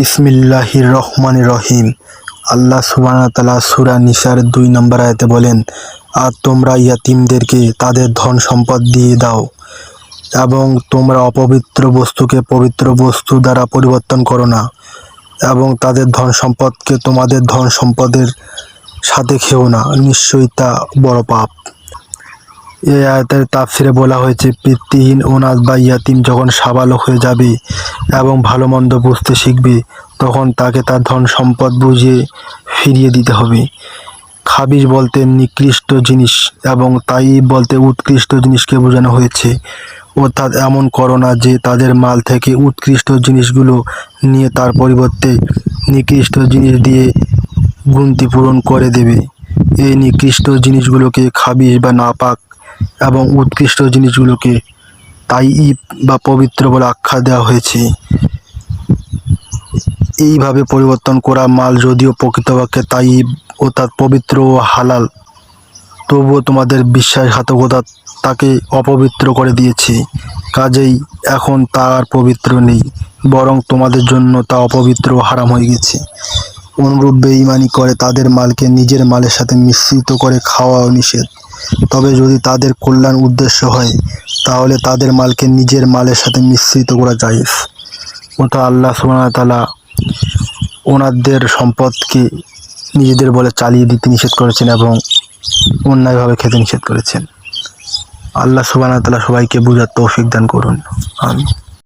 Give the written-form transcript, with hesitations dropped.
বিসমিল্লাহির রহমানির রহিম। আল্লাহ সুবহানাহু ওয়া তাআলা সূরা নিসার 2 নম্বর আয়াতে বলেন, আর তোমরা ইয়াতীমদেরকে তাদের ধন সম্পদ দিয়ে দাও এবং তোমরা অপবিত্র বস্তুকে পবিত্র বস্তু দ্বারা পরিবর্তন করো না এবং তাদের ধন সম্পদকে তোমাদের ধন সম্পদের সাথে খেও না, নিশ্চয়ই তা বড় পাপ। এই আয়াতের তাফসিরে বলা হয়েছে, পিতৃহীন অনাথ বা ইয়াতীম যখন সাবালক হয়ে যাবে এবং ভালো মন্দ বুঝতে শিখবে, তখন তাকে তার ধন সম্পদ বুঝিয়ে ফিরিয়ে দিতে হবে। খাবিজ বলতে নিকৃষ্ট জিনিস এবং তাইয়িব বলতে উৎকৃষ্ট জিনিসকে বোঝানো হয়েছে। অর্থাৎ এমন করো না যে তাদের মাল থেকে উৎকৃষ্ট জিনিসগুলো নিয়ে তার পরিবর্তে নিকৃষ্ট জিনিস দিয়ে গুনতি পূরণ করে দেবে। এই নিকৃষ্ট জিনিসগুলোকে খাবিজ বা নাপাক এবং উৎকৃষ্ট জিনিসগুলোকে তাইয়িব বা পবিত্র বলে আখ্যা দেওয়া হয়েছে। এইভাবে পরিবর্তন করা মাল যদিও প্রকৃতপক্ষে তাইয়িব অর্থাৎ পবিত্র ও হালাল, তবুও তোমাদের বিশ্বাসঘাতকতা তাকে অপবিত্র করে দিয়েছে। কাজেই এখন তা আর পবিত্র নেই, বরং তোমাদের জন্য তা অপবিত্র ও হারাম হয়ে গেছে। অনুরূপ বেঈমানি করে তাদের মালকে নিজের মালের সাথে মিশ্রিত করে খাওয়াও নিষেধ। তবে যদি তাদের কল্যাণ উদ্দেশ্য হয়, তাহলে তাদের মালকে নিজের মালের সাথে মিশ্রিত করা জায়েজ। অর্থাৎ আল্লাহ সুবহানাহু ওয়া তাআলা ওনাদের সম্পদকে নিজেদের বলে চালিয়ে দিতে নিষেধ করেছেন এবং অন্যায়ভাবে খেতে নিষেধ করেছেন। আল্লাহ সুবহানাহু ওয়া তাআলা সবাইকে বুঝার তৌফিক দান করুন। আমিন।